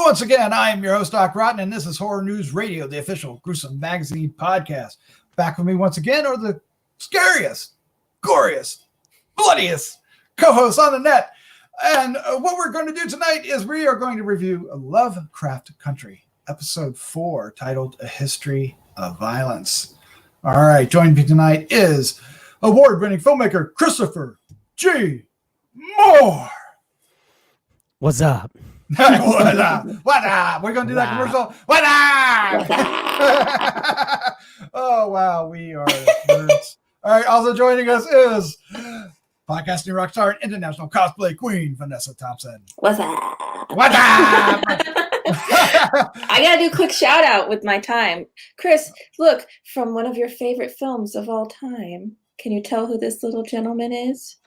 once again, I am your host, Doc Rotten, and this is Horror News Radio, the official Gruesome Magazine podcast. Back with me once again are the scariest, goriest, bloodiest co-hosts on the net. And what we're going to do tonight is we are going to review Lovecraft Country, episode 4, titled A History of Violence. All right, joining me tonight is award-winning filmmaker Christopher G. Moore. What's up? What up? What up? We're going to do that commercial. What up? Oh, wow. We are nerds. All right. Also joining us is podcasting rock star and international cosplay queen, Vanessa Thompson. What's up? What up? I got to do a quick shout out with my time. Chris, look, from one of your favorite films of all time. Can you tell who this little gentleman is?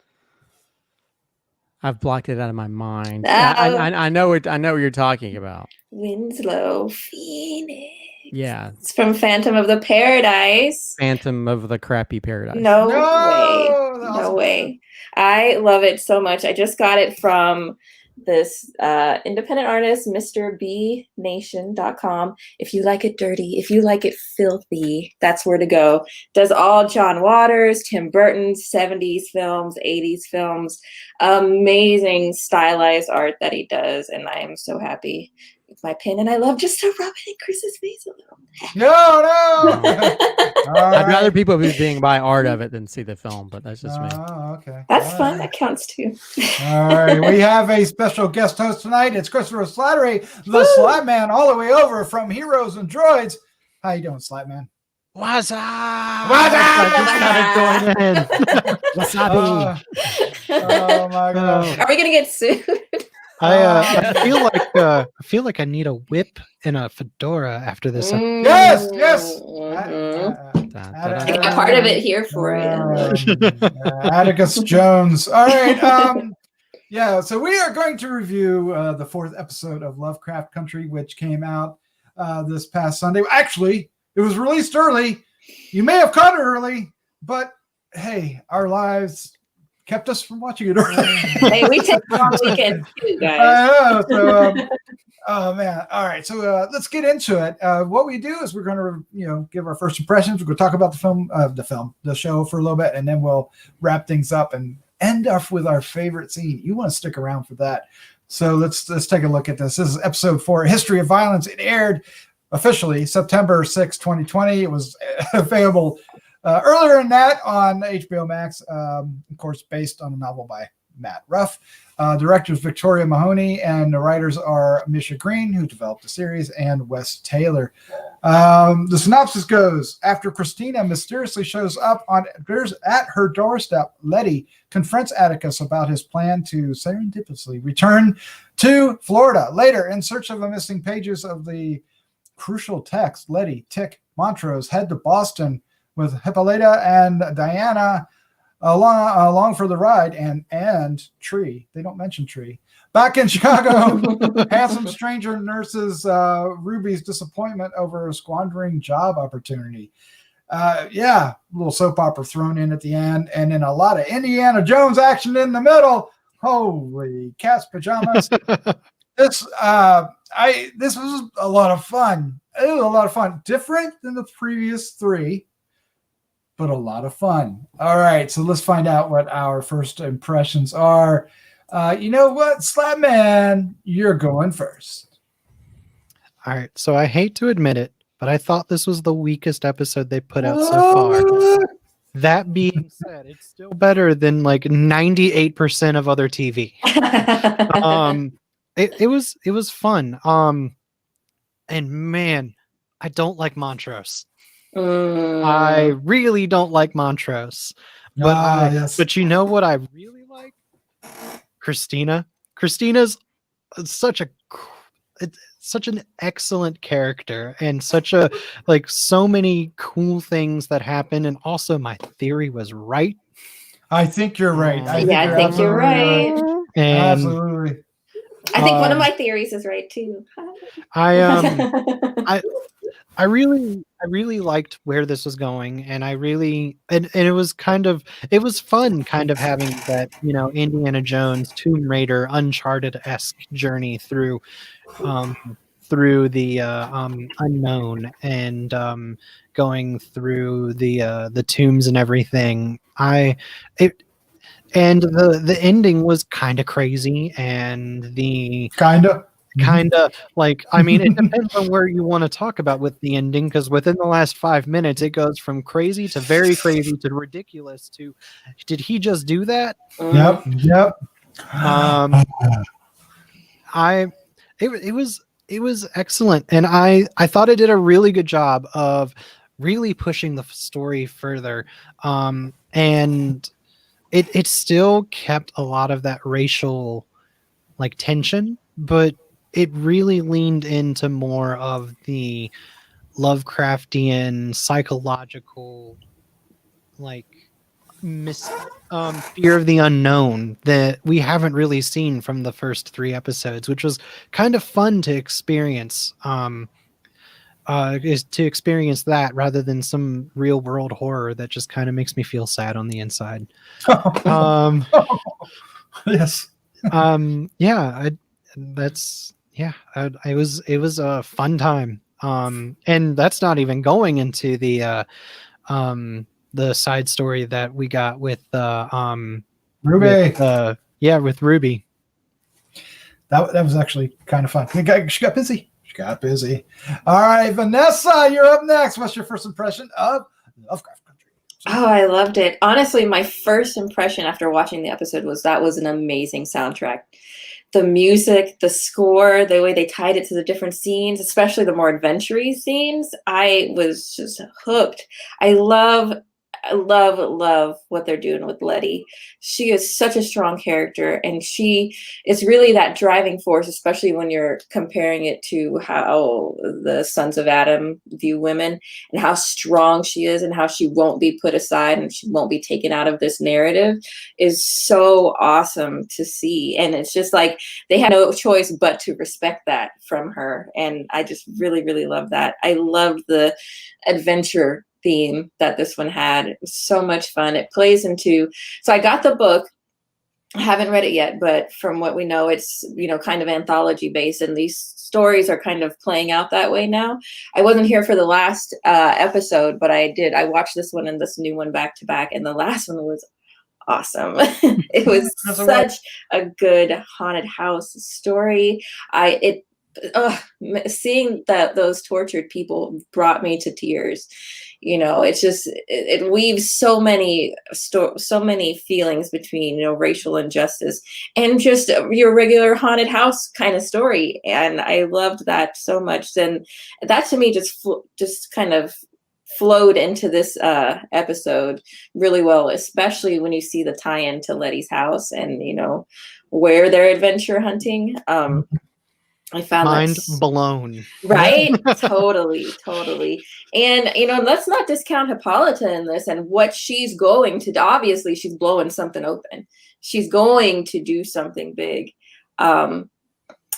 I've blocked it out of my mind. Oh. I know what you're talking about. Winslow Phoenix. Yeah. It's from Phantom of the Paradise. Phantom of the Crappy Paradise. No way. I love it so much. I just got it from this independent artist, MrBNation.com. If you like it dirty, if you like it filthy, that's where to go. Does all John Waters, Tim Burton's 70s films, 80s films. Amazing stylized art that he does, and I am so happy with my pen, and I love just to rub it in Chris's face a little. No. I'd rather people be being by art of it than see the film, but that's just me. Oh, okay. That's fun. That counts too. All right. We have a special guest host tonight. It's Christopher Slattery, the Slattman, all the way over from Heroes and Droids. How you doing, Slattman? What's up? What's up? I just got it going in. What's up? Oh my God. Are we gonna get sued? I feel like I need a whip and a fedora after this. Yes. I got part of it here for you. Atticus Jones. All right. Yeah, so we are going to review the 4th episode of Lovecraft Country, which came out this past Sunday. Actually, it was released early. You may have caught it early, but hey, our lives kept us from watching it early. Hey, we take a long weekend too, guys. I know. So, oh man! All right, so let's get into it. What we do is we're going to, give our first impressions. We're going to talk about the show for a little bit, and then we'll wrap things up and end off with our favorite scene. You want to stick around for that? So let's take a look at this. This is episode 4, History of Violence. It aired officially September 6, 2020. It was available earlier than that on HBO Max, of course, based on a novel by Matt Ruff. Directors Victoria Mahoney, and the writers are Misha Green, who developed the series, and Wes Taylor. The synopsis goes: after Christina mysteriously shows up at her doorstep, Leti confronts Atticus about his plan to serendipitously return to Florida. Later, in search of the missing pages of the crucial text, Leti, Tick, Montrose head to Boston with Hippolyta and Diana along for the ride, and Tree. They don't mention Tree. Back in Chicago, handsome stranger nurses Ruby's disappointment over squandering job opportunity. A little soap opera thrown in at the end, and then a lot of Indiana Jones action in the middle. Holy cat's pajamas. This was a lot of fun. It was a lot of fun. Different than the previous 3, but a lot of fun. All right, so let's find out what our first impressions are. You know what, Slattman, you're going first. All right, so I hate to admit it, but I thought this was the weakest episode they put out so far. That being said, it's still better than like 98% of other TV. It was fun. And man, I don't like Montrose. I really don't like Montrose. But you know what I really like? Christina. Christina's such an excellent character, and so many cool things that happen. And also my theory was right. I think you're right. I think you're right. And absolutely. I think one of my theories is right too. I really liked where this was going, and it was it was fun kind of having that, you know, Indiana Jones, Tomb Raider, Uncharted-esque journey through the unknown, and going through the tombs and everything. And the ending was kind of crazy, and the kind of like, I mean, it depends on where you want to talk about with the ending, because within the last 5 minutes it goes from crazy to very crazy to ridiculous to, did he just do that? Yep. It was excellent, and I thought it did a really good job of really pushing the story further, and it still kept a lot of that racial like tension, but it really leaned into more of the Lovecraftian psychological, like, fear of the unknown that we haven't really seen from the first 3 episodes, which was kind of fun to experience. Is to experience that rather than some real world horror that just kind of makes me feel sad on the inside. Yes. It was a fun time. And that's not even going into the side story that we got with Ruby. With Ruby. That was actually kind of fun. She got busy. All right, Vanessa, you're up next. What's your first impression of Lovecraft Country? Oh, I loved it. Honestly, my first impression after watching the episode was that was an amazing soundtrack. The music, the score, the way they tied it to the different scenes, especially the more adventure-y scenes, I was just hooked. I love what they're doing with Leti. She is such a strong character, and she is really that driving force, especially when you're comparing it to how the Sons of Adam view women, and how strong she is, and how she won't be put aside and she won't be taken out of this narrative is so awesome to see. And it's just like they had no choice but to respect that from her, and I just really, really love that. I loved the adventure theme that this one had. It was so much fun. It plays into, so I got the book. I haven't read it yet, but from what we know, it's, you know, kind of anthology based, and these stories are kind of playing out that way now. I wasn't here for the last episode, but I watched this one and this new one back to back, and the last one was awesome. It was such a good haunted house story. Seeing those tortured people brought me to tears. You know, it's just, it weaves so many feelings between, you know, racial injustice and just your regular haunted house kind of story. And I loved that so much. And that to me just kind of flowed into this episode really well, especially when you see the tie-in to Leti's house and, you know, where they're adventure hunting. I found mind blown. Right? Totally. And, you know, let's not discount Hippolyta in this and what she's going to do. Obviously, she's blowing something open. She's going to do something big.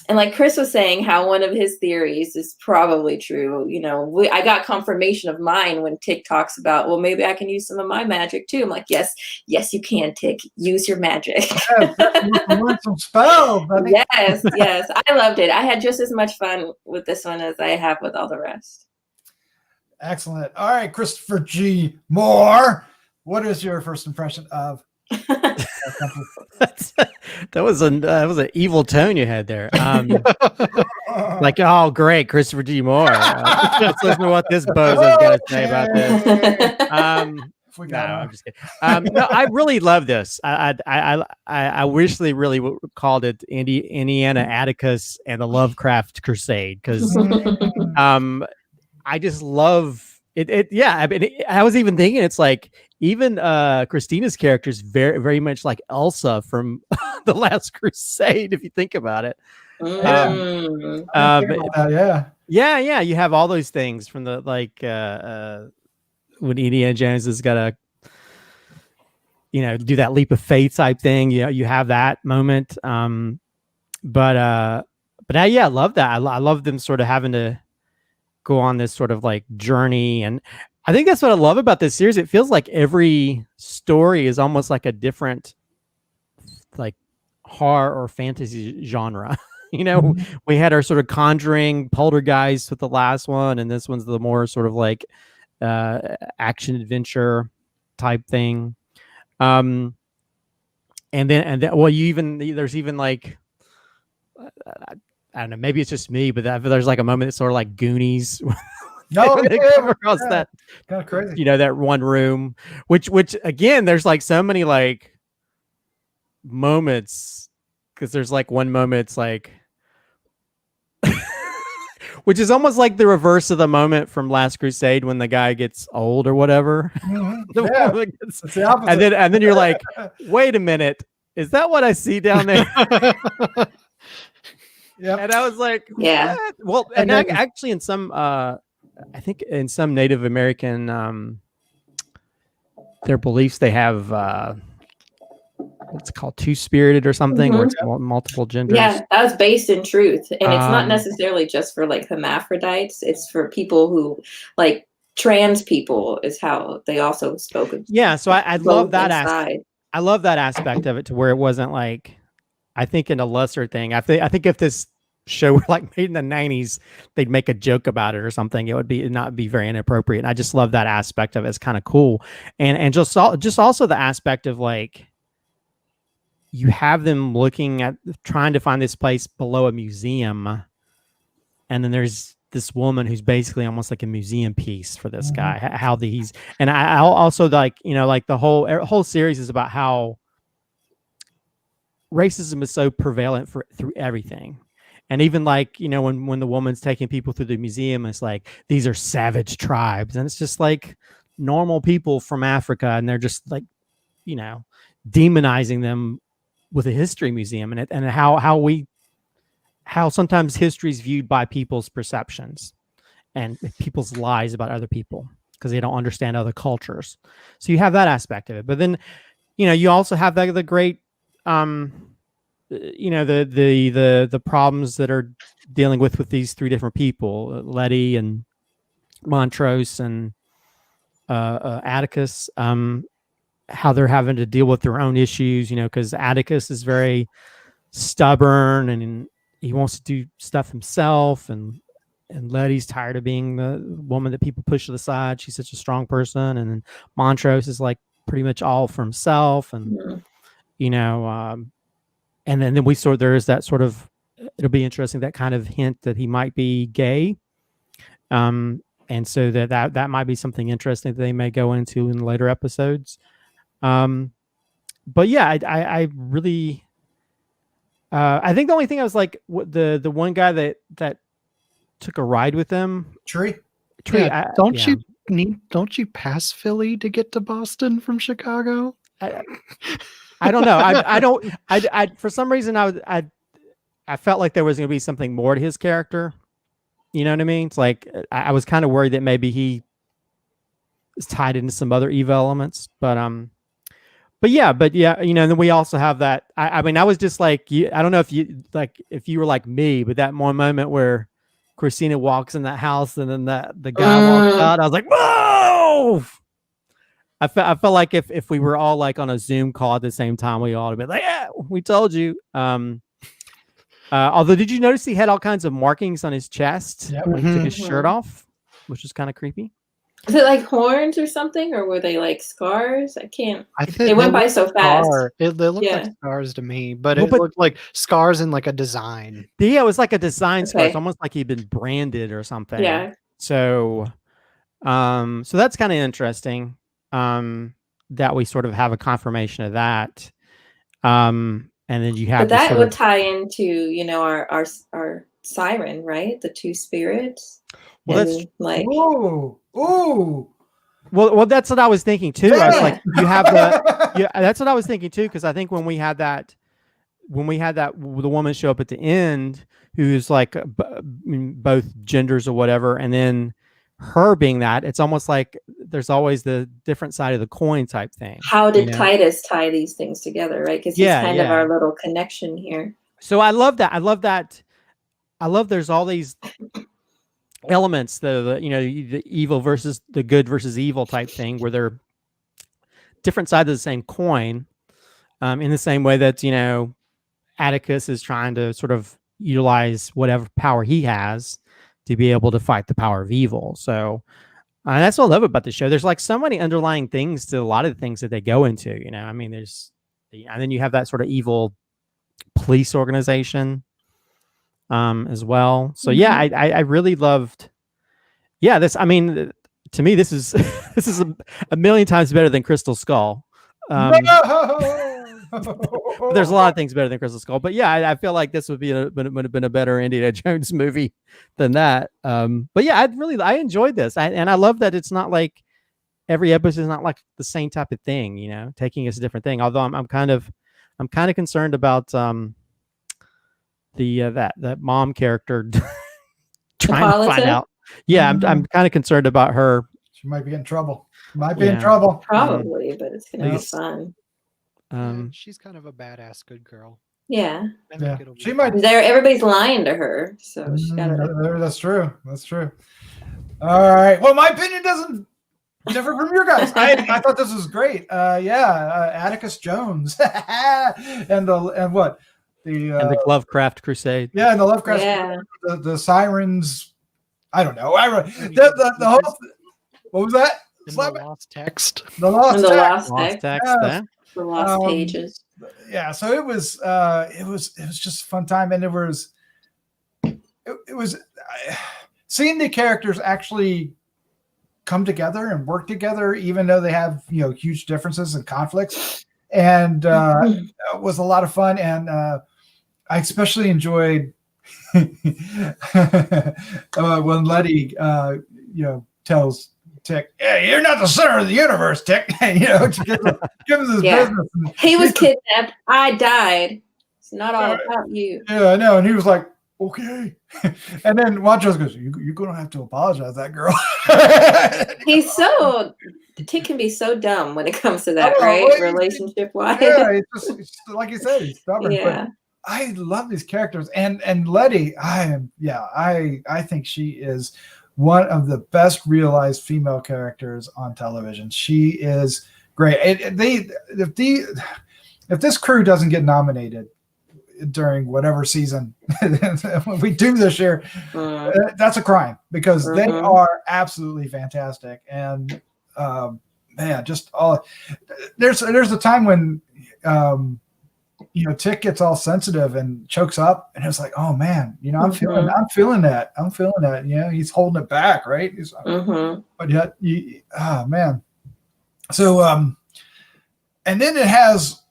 And like Chris was saying, how one of his theories is probably true. You know, I got confirmation of mine when Tick talks about, well, maybe I can use some of my magic too. I'm like, yes, you can, Tick. Use your magic. Learn some spells. Yes. I loved it. I had just as much fun with this one as I have with all the rest. Excellent. All right, Christopher G. Moore, what is your first impression of? That was an evil tone you had there. Like, oh, great, Christopher D. Moore. Let's listen to what this bozo's got to say about this. I'm just kidding. No, I really love this. I wish they really called it Indiana Atticus and the Lovecraft Crusade, because I just love it. Yeah, I mean, I was even thinking it's like even Christina's character is very, very much like Elsa from The Last Crusade, if you think about it. Yeah. You have all those things from the when Indiana Jones has got to, you know, do that leap of faith type thing. You have that moment. yeah, I love that. I love them sort of having to go on this sort of like journey, and I think that's what I love about this series. It feels like every story is almost like a different like horror or fantasy genre. You know, we had our sort of Conjuring, Poltergeist with the last one, and this one's the more sort of like action adventure type thing. And then well, there's even like I don't know, maybe it's just me, but there's like a moment that's sort of like Goonies. No, they come across that kind of crazy. You know, that one room, which again, there's like so many like moments, because there's like one moment it's like which is almost like the reverse of the moment from Last Crusade when the guy gets old or whatever. It's the opposite. And then you're like, wait a minute, is that what I see down there? Yeah. And I was like, yeah. what? Well, and then, actually in some I think in some Native American their beliefs, they have what's it called, two-spirited or something, where it's multiple genders. Yeah, that was based in truth. And it's not necessarily just for like hermaphrodites. It's for people who like trans people is how they also spoke. Yeah, so I love that aspect. I love that aspect of it, to where it wasn't like, I think in a lesser thing. I think if this show were like made in the 90s, they'd make a joke about it or something. It would not be very inappropriate. And I just love that aspect of it. It's kind of cool. And just also the aspect of like, you have them looking at trying to find this place below a museum, and then there's this woman who's basically almost like a museum piece for this guy. And I also like, you know, like the whole series is about how racism is so prevalent through everything. And even like, you know, when the woman's taking people through the museum, it's like, these are savage tribes, and it's just like normal people from Africa, and they're just like, you know, demonizing them with a history museum, and how sometimes history is viewed by people's perceptions and people's lies about other people, because they don't understand other cultures. So you have that aspect of it, but then, you know, you also have the great, you know, the problems that are dealing with these three different people, Leti and Montrose and Atticus. How they're having to deal with their own issues, you know, because Atticus is very stubborn and he wants to do stuff himself, and Leti's tired of being the woman that people push to the side. She's such a strong person, and then Montrose is like pretty much all for himself, and you know, and then there is that sort of, it'll be interesting, that kind of hint that he might be gay, and so that might be something interesting that they may go into in later episodes. But yeah, I really, I think the only thing I was like, the one guy that took a ride with them, Tree. Yeah, don't you pass Philly to get to Boston from Chicago? I don't know. I for some reason I felt like there was going to be something more to his character. You know what I mean? It's like, I was kind of worried that maybe he is tied into some other evil elements, but yeah, you know, and then we also have that. I mean, I was just like, I don't know if you were like me, but that one moment where Christina walks in that house and then the guy walks out, I was like, whoa! I felt like if we were all like on a Zoom call at the same time, we all would be like, yeah, we told you. Although, did you notice he had all kinds of markings on his chest when he took his shirt off, which was kind of creepy? Is it like horns or something, or were they like scars? I think it went by so fast. They looked like scars to me, but it looked like scars in like a design. Yeah, it was like a design scar. It's almost like he'd been branded or something. Yeah. So, so that's kind of interesting. That we sort of have a confirmation of that. And then you have, but that would tie into, you know, our siren, right? The two spirits. Well, and that's like, ooh. Well, that's what I was thinking too. I was like, you have the, yeah, that's what I was thinking too. Because I think when we had that, the woman show up at the end, who's like both genders or whatever, and then her being that, it's almost like there's always the different side of the coin type thing. How did Titus tie these things together, right? Because he's kind of our little connection here. So I love that. I love that. I love there's all these elements, the evil versus the good versus evil type thing, where they're different sides of the same coin. In the same way that Atticus is trying to sort of utilize whatever power he has to be able to fight the power of evil. So that's what I love about the show. There's like so many underlying things to a lot of the things that they go into. I mean, and then you have that sort of evil police organization as well. So yeah, I really loved. Yeah, this. I mean, to me, this is this is a million times better than Crystal Skull. There's a lot of things better than Crystal Skull, but yeah, I feel like this would have been a better Indiana Jones movie than that. But yeah, I enjoyed this, and I love that it's not like every episode is not like the same type of thing, taking us a different thing. Although I'm kind of concerned about that mom character trying to find out. Yeah, I'm kind of concerned about her. She might be in trouble. Probably, but it's gonna be fun. She's kind of a badass good girl. Yeah. She might. Everybody's lying to her, so she gotta. That's true. All right. Well, my opinion doesn't differ from your guys. I thought this was great. Atticus Jones and what the Lovecraft Crusade. Yeah, and the Lovecraft. Yeah. The sirens. I don't know. The whole. What was that? The lost text. The lost text. Yes. The lost pages. Yeah, so it was just a fun time, and it was seeing the characters actually come together and work together, even though they have huge differences and conflicts, and it was a lot of fun. And I especially enjoyed when Leti tells Tick, yeah, you're not the center of the universe, Tick. To give him his business. He was kidnapped. I died. It's not all about you. Yeah, I know. And he was like, okay. And then Montrose goes, you're going to have to apologize to that girl. Tick can be so dumb when it comes to that, right? Relationship-wise. Yeah, it's just like you said, he's stubborn. Yeah. But I love these characters. And Leti, I think she is one of the best realized female characters on television. She is great. If this crew doesn't get nominated during whatever season we do this year, that's a crime, because they are absolutely fantastic. And man, just all there's a time when Tick gets all sensitive and chokes up, and it's like, oh man, I'm feeling that. He's holding it back, right? He's, but yet, man. So, and then it has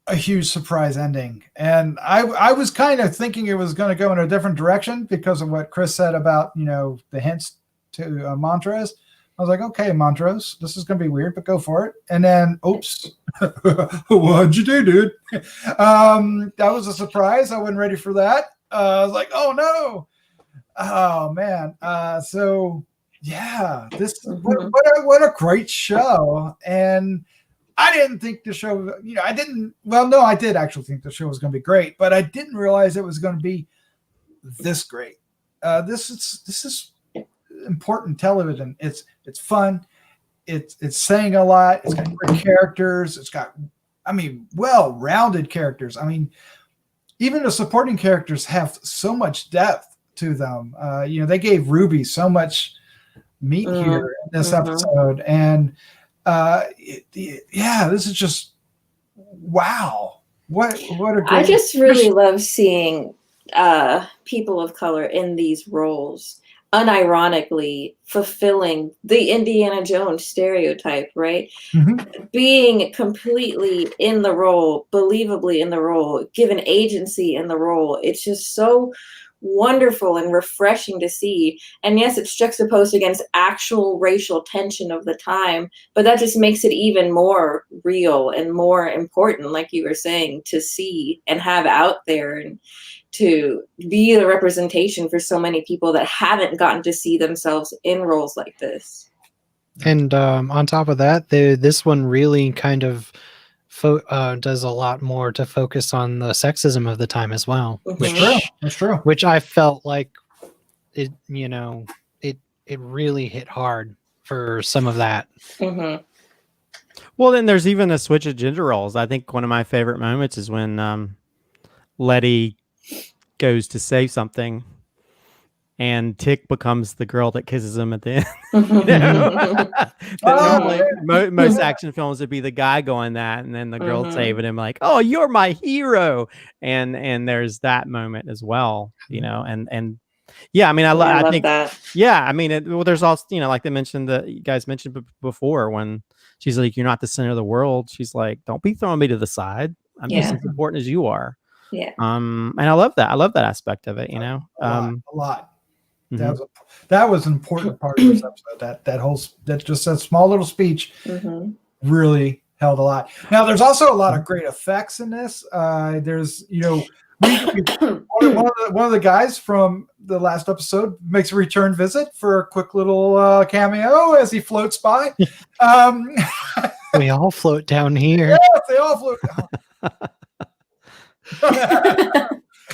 a huge surprise ending, and I was kind of thinking it was going to go in a different direction because of what Chris said about the hints to Montrose. I was like, okay, Montrose, this is going to be weird, but go for it. And then, oops, what'd you do, dude? That was a surprise. I wasn't ready for that. I was like, oh, no. Oh, man. So, yeah, what a great show. And I didn't think the show, I did actually think the show was going to be great, but I didn't realize it was going to be this great. This is important television. It's fun. It's saying a lot. It's got great characters. It's got, well-rounded characters. Even the supporting characters have so much depth to them. They gave Ruby so much meat here in this episode, and this is just wow. What a great. I just really love seeing people of color in these roles, unironically fulfilling the Indiana Jones stereotype, right? Being completely in the role, believably in the role, given agency in the role. It's just so wonderful and refreshing to see. And yes, it's juxtaposed against actual racial tension of the time, but that just makes it even more real and more important, like you were saying, to see and have out there, and to be the representation for so many people that haven't gotten to see themselves in roles like this. And on top of that, this one really kind of does a lot more to focus on the sexism of the time as well. That's true. Which I felt like it, you know, it really hit hard for some of that. Well, then there's even a switch of gender roles. I think one of my favorite moments is when Leti goes to say something and Tick becomes the girl that kisses him at the end. You know? Normally, most action films would be the guy going that, and then the girl saving him, like, "Oh, you're my hero," and there's that moment as well, you know, and yeah, I mean, I think that. Yeah, I mean, well, there's also, you know, like they mentioned, that you guys mentioned before, when she's like, "You're not the center of the world." She's like, "Don't be throwing me to the side. I'm just as important as you are." Yeah. And I love that. I love that aspect of it. You know, a lot. That was an important part of this episode. That just that small little speech really held a lot. Now, there's also a lot of great effects in this. There's, you know, one of the guys from the last episode makes a return visit for a quick little cameo as he floats by. We all float down here. Yeah, they all float down.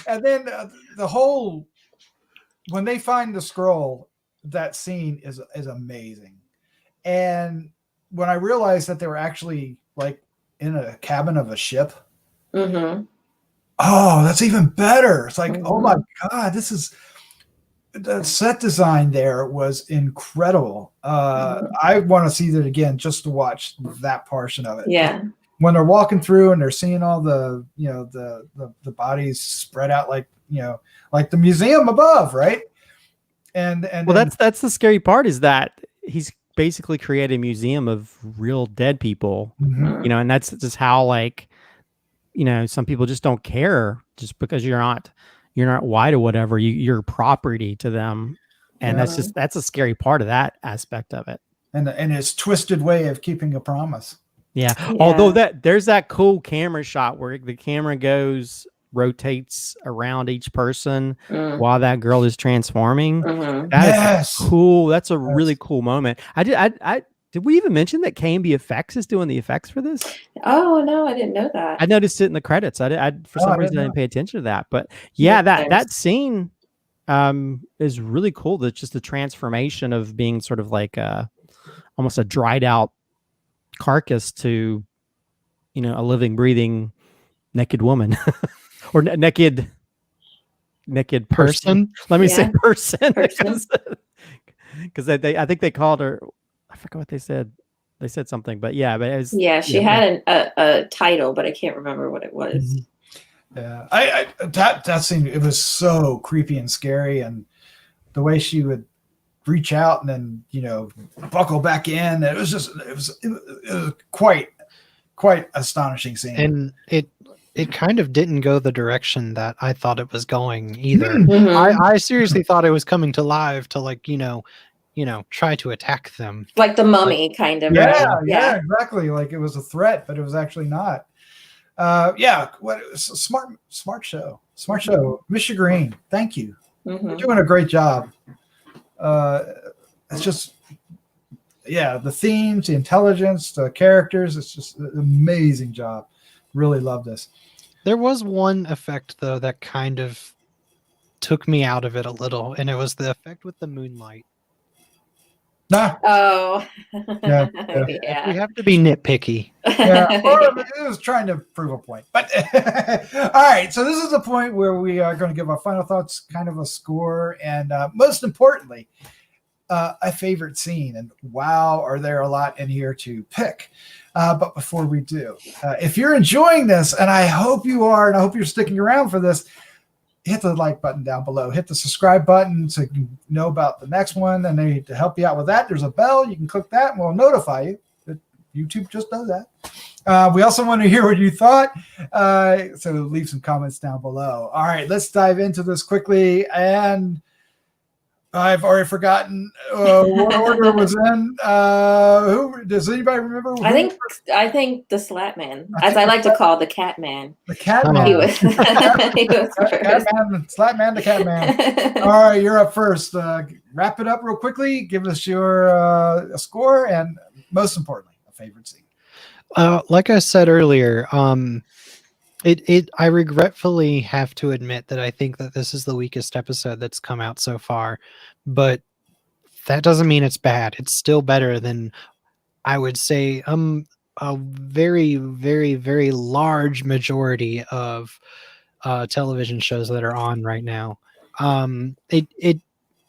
And then the whole, when they find the scroll, that scene is amazing. And when I realized that they were actually like in a cabin of a ship, oh, that's even better. It's like, oh my God, this is, the set design there was incredible. I want to see that again just to watch that portion of it. Yeah. When they're walking through and they're seeing all the, you know, the bodies spread out, like, you know, like the museum above, right? And well, that's the scary part, is that he's basically created a museum of real dead people, you know, and that's just how, like, you know, some people just don't care just because you're not white or whatever. You're property to them, and that's a scary part of that aspect of it. And his twisted way of keeping a promise. Yeah. Although there's that cool camera shot where the camera rotates around each person while that girl is transforming. That is cool. That's a really cool moment. Did we even mention that KMB Effects is doing the effects for this? Oh no, I didn't know that. I noticed it in the credits. For some reason I didn't pay attention to that. But yeah, that scene is really cool. That's just the transformation of being sort of like almost a dried out carcass to, you know, a living, breathing, naked woman. Or naked person. Let me say person. Because I think they called her, I forgot what they said. They said something, but yeah, but it was, she had a title, but I can't remember what it was. Yeah, that scene, it was so creepy and scary, and the way she would reach out and then, you know, buckle back in. It was quite astonishing scene, and it kind of didn't go the direction that I thought it was going either. I seriously thought it was coming to life to, like, you know, try to attack them. Like the Mummy, kind of. Yeah, exactly. Like it was a threat, but it was actually not. Smart show. Misha Green, thank you. You're doing a great job. It's just, the themes, the intelligence, the characters, it's just an amazing job. Really love this. There was one effect though that kind of took me out of it a little, and it was the effect with the moonlight. Oh, yeah. We have to be nitpicky. Yeah, well, it was trying to prove a point. But all right, so this is the point where we are going to give our final thoughts, kind of a score, and most importantly, a favorite scene. And wow, are there a lot in here to pick. But before we do, if you're enjoying this, and I hope you are, and I hope you're sticking around for this, hit the like button down below. Hit the subscribe button so you can know about the next one. And to help you out with that, there's a bell. You can click that, and we'll notify you. YouTube just does that. We also want to hear what you thought. So leave some comments down below. All right, let's dive into this quickly. And I've already forgotten what order it was in. Who does anybody remember? I think the Slattman, as I like to call the Catman. The Catman. He was first. Slattman, the Catman. All right, you're up first. Wrap it up real quickly. Give us your score, and most importantly, a favorite scene. Like I said earlier, I regretfully have to admit that I think that this is the weakest episode that's come out so far, but that doesn't mean it's bad. It's still better than, I would say, a very, very, very large majority of television shows that are on right now.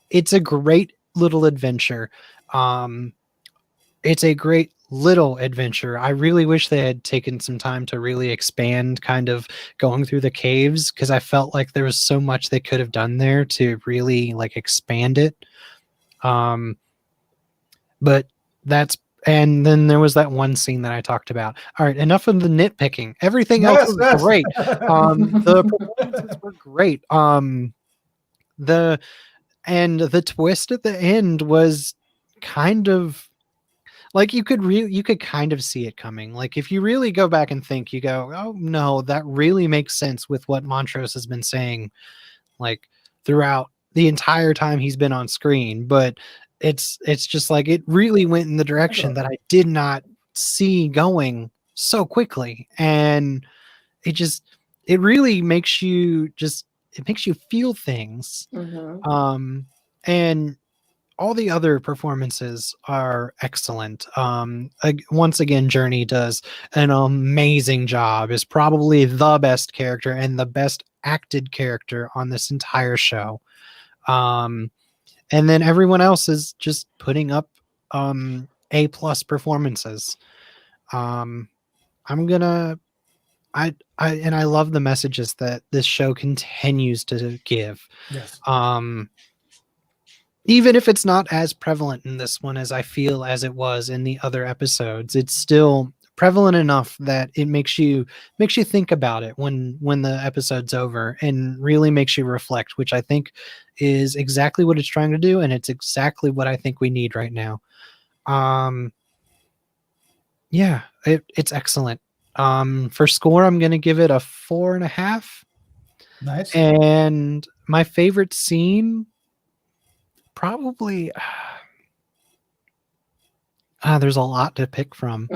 It's a great little adventure. It's a great little adventure. I really wish they had taken some time to really expand kind of going through the caves, because I felt like there was so much they could have done there to really like expand it. But that's, and then there was that one scene that I talked about. All right, enough of the nitpicking. Everything else was great. The performances were great. The twist at the end was kind of like you could kind of see it coming. Like if you really go back and think, you go, oh no, that really makes sense with what Montrose has been saying, like throughout the entire time he's been on screen. But it's just like it really went in the direction that I did not see going so quickly, and it really makes you feel things. And all the other performances are excellent. Once again, Journey does an amazing job, is probably the best character and the best acted character on this entire show. And then everyone else is just putting up A+ performances. I love the messages that this show continues to give. Yes. Even if it's not as prevalent in this one as I feel as it was in the other episodes, it's still prevalent enough that it makes you think about it when the episode's over, and really makes you reflect, which I think is exactly what it's trying to do, and it's exactly what I think we need right now. Yeah, it's excellent. For score, I'm going to give it a 4.5. Nice. And my favorite scene, probably, there's a lot to pick from.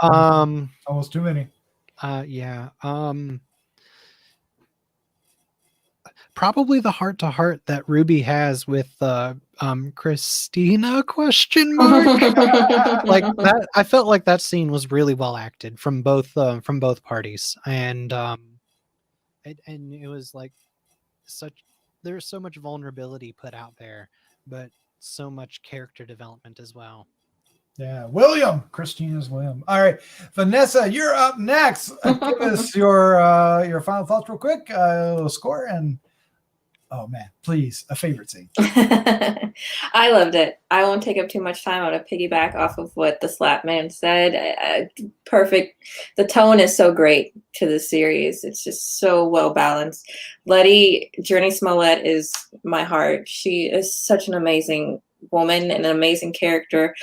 Almost too many. Yeah. Probably the heart-to-heart that Ruby has with Christina ? Like that, I felt like that scene was really well acted from both parties, and it was like there's so much vulnerability put out there, but so much character development as well. Yeah, Christina's William. All right, Vanessa, you're up next. Give us your final thoughts real quick. Score, and oh man, please, a favorite scene. I loved it. I won't take up too much time. I'm going to piggyback off of what the Slattman said. Perfect. The tone is so great to the series. It's just so well balanced. Leti, Journey Smollett, is my heart. She is such an amazing woman and an amazing character.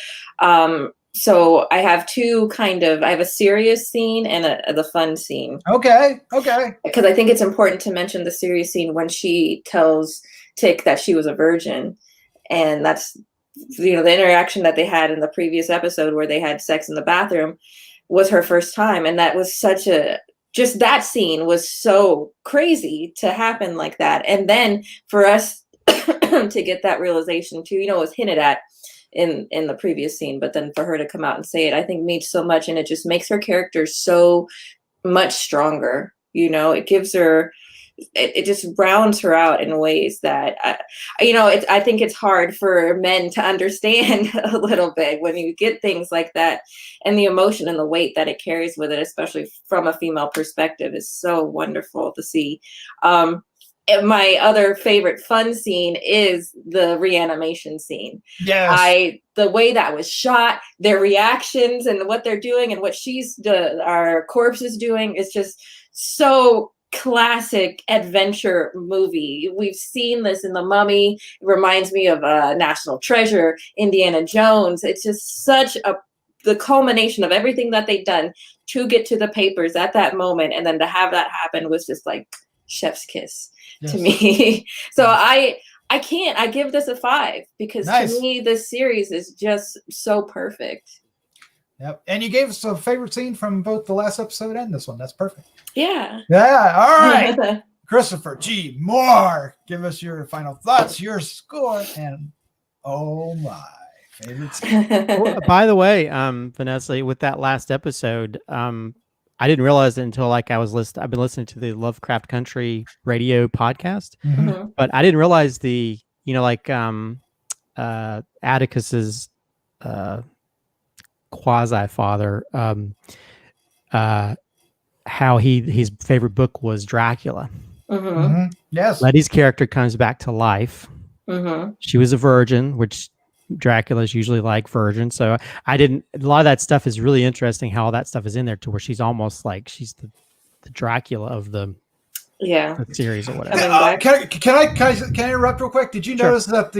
So I have I have a serious scene and the fun scene. Okay. Because I think it's important to mention the serious scene when she tells Tick that she was a virgin. And that's, the interaction that they had in the previous episode where they had sex in the bathroom was her first time. And that was just that scene was so crazy to happen like that. And then for us to get that realization too, it was hinted at in the previous scene, but then for her to come out and say it, I think means so much, and it just makes her character so much stronger. It gives her, it just rounds her out in ways that I think it's hard for men to understand a little bit when you get things like that, and the emotion and the weight that it carries with it, especially from a female perspective, is so wonderful to see. And my other favorite fun scene is the reanimation scene. Yes. The way that was shot, their reactions and what they're doing and what our corpse is doing is just so classic adventure movie. We've seen this in The Mummy. It reminds me of National Treasure, Indiana Jones. It's just the culmination of everything that they've done to get to the papers at that moment. And then to have that happen was just like chef's kiss. Yes. To me. So I give this a 5 because to me this series is just so perfect. Yep. And you gave us a favorite scene from both the last episode and this one. That's perfect. Yeah. Yeah. All right. Christopher G. Moore, give us your final thoughts, your score, and oh my favorite scene. Well, by the way, Vanessa, with that last episode, I didn't realize it until like I've been listening to the Lovecraft Country radio podcast, but I didn't realize the, Atticus's quasi father, how his favorite book was Dracula. Yes. Leti's character comes back to life. She was a virgin, which Dracula's usually like virgin. So a lot of that stuff is really interesting, how all that stuff is in there to where she's almost like she's the Dracula of the series or whatever. Can I interrupt real quick? Did you notice that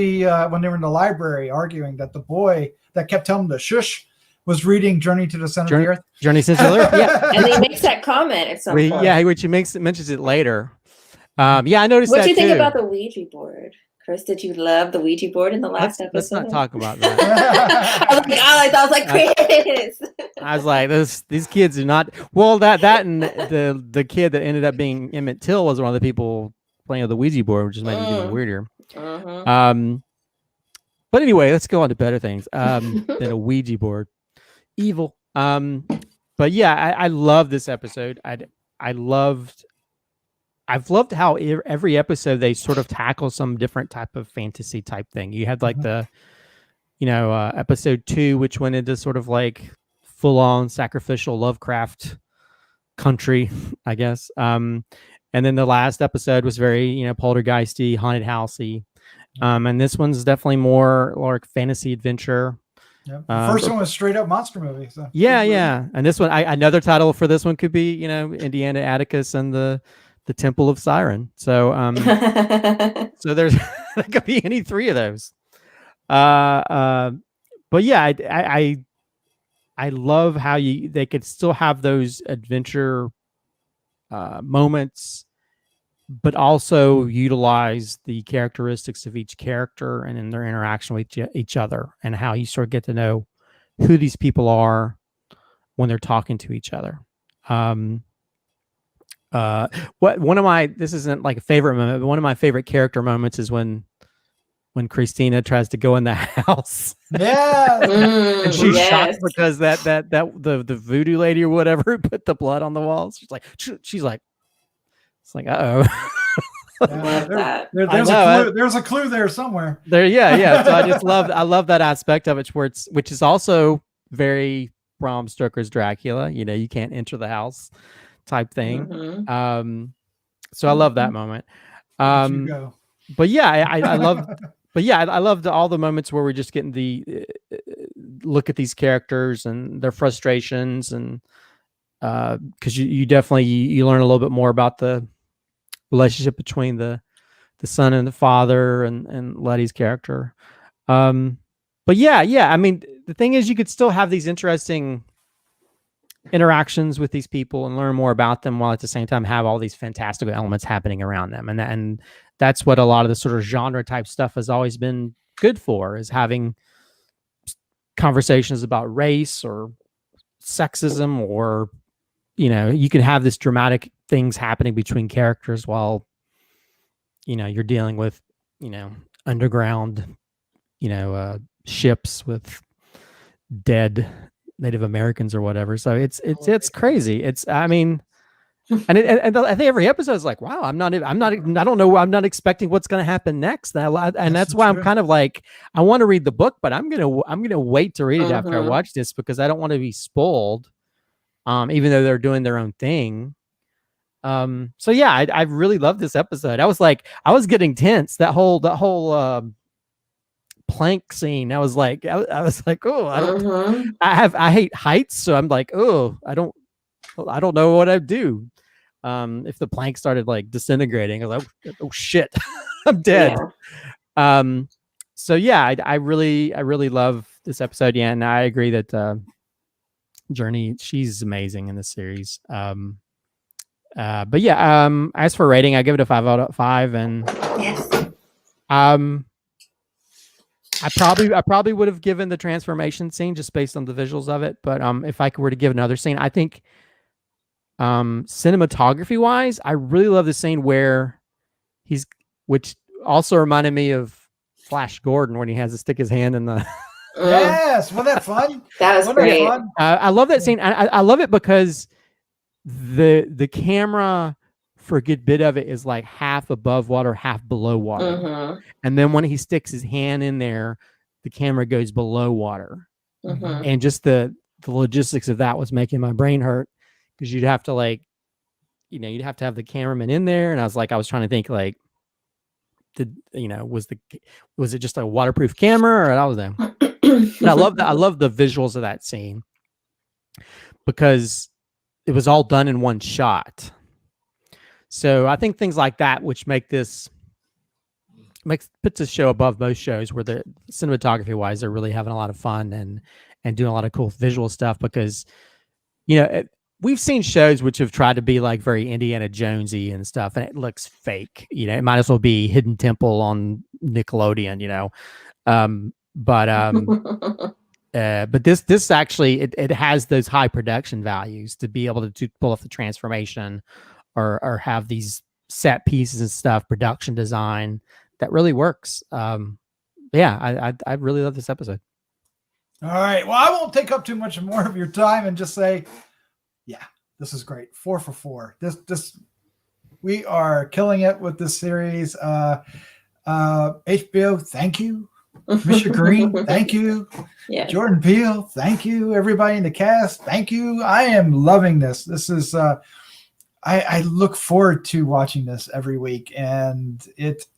when they were in the library arguing that the boy that kept telling them to shush was reading Journey to the Center of the Earth? Journey to the Center of the Earth, yeah. And he makes that comment at some point. Yeah, which he mentions it later. I noticed that What do you think too. about the Ouija board? Chris, did you love the Ouija board in the last episode? Let's not talk about that. I was like, Chris. I was like, these kids are not. Well, that and the kid that ended up being Emmett Till was one of the people playing with the Ouija board, which just made it even weirder. But anyway, let's go on to better things than a Ouija board. Evil. But yeah, I love this episode. I've loved how every episode they sort of tackle some different type of fantasy type thing. You had like the, episode 2, which went into sort of like full on sacrificial Lovecraft country, I guess. And then the last episode was very, poltergeisty, haunted housey. And this one's definitely more like fantasy adventure. Yep. The first one was straight up monster movie. So. Yeah. And this one, another title for this one could be, Indiana Atticus and the Temple of Siren. So, so there could be any 3 of those. But yeah, I love how they could still have those adventure moments, but also utilize the characteristics of each character and in their interaction with each other, and how you sort of get to know who these people are when they're talking to each other. This isn't like a favorite moment, but one of my favorite character moments is when Christina tries to go in the house. Yeah. And she's shocked because the voodoo lady or whatever put the blood on the walls. She's like, it's like, uh-oh. There's a clue there somewhere. Yeah. So I love that aspect of it, which is also very Bram Stoker's Dracula. You can't enter the house type thing. So I love that moment. But yeah, I love. But yeah, I loved all the moments where we're just getting the look at these characters and their frustrations, and because you definitely you learn a little bit more about the relationship between the son and the father and Leti's character. But yeah. I mean, the thing is, you could still have these interesting interactions with these people and learn more about them, while at the same time have all these fantastical elements happening around them. And that's what a lot of the sort of genre type stuff has always been good for, is having conversations about race or sexism, or, you can have this dramatic things happening between characters while, you're dealing with, underground, ships with dead Native Americans or whatever. So it's crazy. I think every episode is like, wow, I don't know. I'm not expecting what's going to happen next. And that's why I'm kind of like, I want to read the book, but I'm going to wait to read it after I watch this, because I don't want to be spoiled. Even though they're doing their own thing. So yeah, I really love this episode. I was getting tense. That whole plank scene. I was like, oh, I hate heights, so I'm like, oh, I don't know what I'd do if the plank started like disintegrating. I was like, oh shit, I'm dead. Yeah. So yeah, I really love this episode. Yeah, and I agree that Journey, she's amazing in this series. But yeah, as for rating, I give it a 5 out of 5, and yes. I probably would have given the transformation scene just based on the visuals of it. But if I were to give another scene, I think cinematography wise, I really love the scene where which also reminded me of Flash Gordon when he has to stick his hand in the. Yes, wasn't that fun? That was great. I love that scene. I love it because the camera for a good bit of it is like half above water, half below water. And then when he sticks his hand in there, the camera goes below water. And just the logistics of that was making my brain hurt because you'd have to you'd have to have the cameraman in there. And I was trying to think like, was it just a waterproof camera or I was there? But I love the visuals of that scene because it was all done in one shot. So I think things like that, which puts this show above most shows where the cinematography wise, they're really having a lot of fun and doing a lot of cool visual stuff because, we've seen shows which have tried to be like very Indiana Jonesy and stuff, and it looks fake. It might as well be Hidden Temple on Nickelodeon, but this actually it has those high production values to be able to pull off the transformation or have these set pieces and stuff, production design that really works. I really love this episode. All right. Well, I won't take up too much more of your time and just say, yeah, this is great. 4 for 4. This we are killing it with this series. HBO, thank you. Mr. Green, thank you. Yeah. Jordan Peele, thank you. Everybody in the cast, thank you. I am loving this. This is I look forward to watching this every week, and it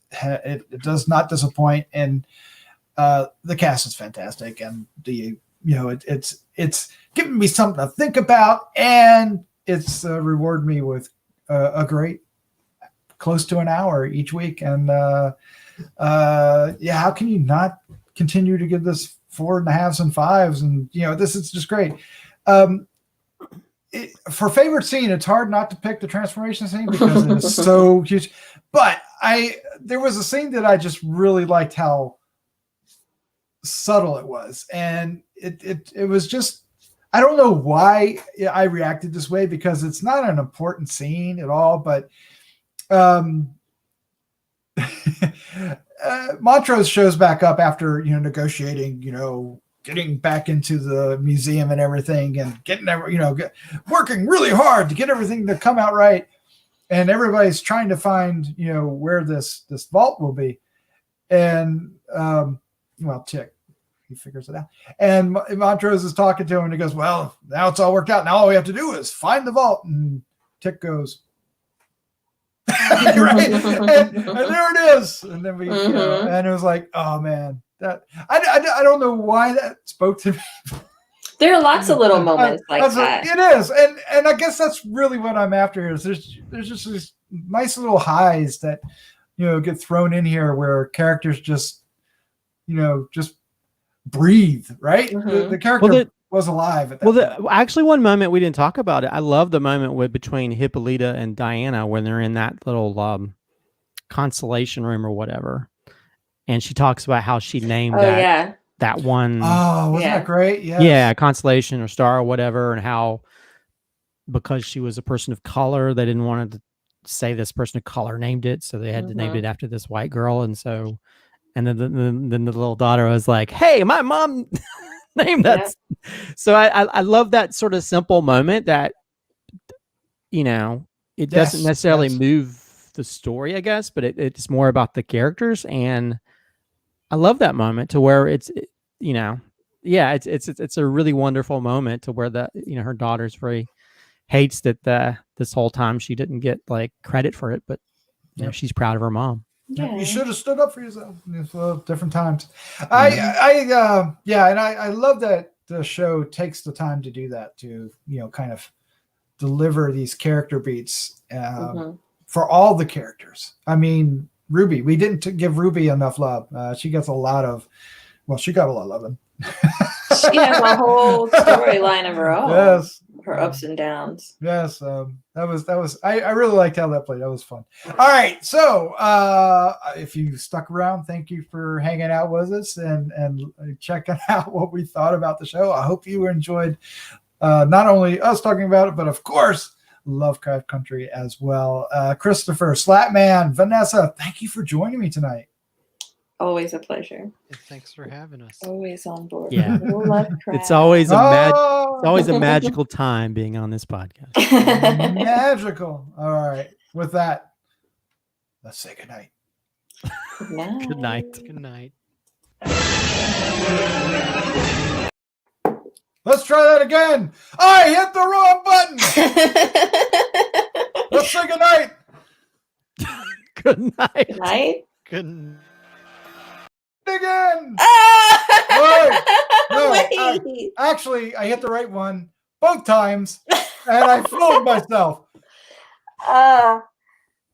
does not disappoint. And the cast is fantastic, and it's giving me something to think about, and it's rewarded me with a great close to an hour each week. And how can you not continue to give this 4.5s and 5s? And this is just great. For favorite scene, it's hard not to pick the transformation scene because it is so huge. But there was a scene that I just really liked how subtle it was, and it was just, I don't know why I reacted this way because it's not an important scene at all, but Montrose shows back up after negotiating, getting back into the museum and everything, and getting working really hard to get everything to come out right, and everybody's trying to find where this vault will be, and Tick, he figures it out, and Montrose is talking to him, and he goes, well, now it's all worked out, now all we have to do is find the vault. And Tick goes, right, and there it is. And then and it was like, oh man, that I don't know why that spoke to me. There are lots of little moments like that. It is, and I guess that's really what I'm after. Is there's just these nice little highs that get thrown in here where characters just just breathe, right? The character was alive at that point. Actually, one moment we didn't talk about it. I love the moment between Hippolyta and Diana when they're in that little constellation room or whatever, and she talks about how she named that one. Oh, wasn't that great? Yeah, constellation or star or whatever, and how because she was a person of color, they didn't want to say this person of color named it, so they had to name it after this white girl, and so. And then the little daughter was like, hey, my mom named that. Yeah. So I love that sort of simple moment that, it doesn't necessarily move the story, I guess, but it's more about the characters. And I love that moment to where it's a really wonderful moment to where her daughter's very hates that this whole time she didn't get like credit for it, but she's proud of her mom. Yeah. You should have stood up for yourself different times. I love that the show takes the time to do that, to kind of deliver these character beats for all the characters. I mean, Ruby, we didn't give Ruby enough love. She got a lot of loving. She has a whole storyline of her own. Yes. Her ups and downs. Yes. That was I really liked how that played. That was fun. All right. So if you stuck around, thank you for hanging out with us and checking out what we thought about the show. I hope you enjoyed not only us talking about it, but of course Lovecraft Country as well. Christopher, Slattman, Vanessa, thank you for joining me tonight. Always a pleasure. Thanks for having us. Always on board. Yeah. Lovecraft. It's always a magical time being on this podcast. Magical. All right. With that, let's say goodnight. Good night. Good night. Good night. Let's try that again. I hit the wrong button. Let's say goodnight. Good night. Good night. Good. Again. Wait. Actually, I hit the right one both times, and I fooled myself.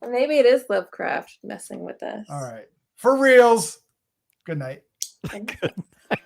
Maybe it is Lovecraft messing with us. All right. For reals. Good night. Good night.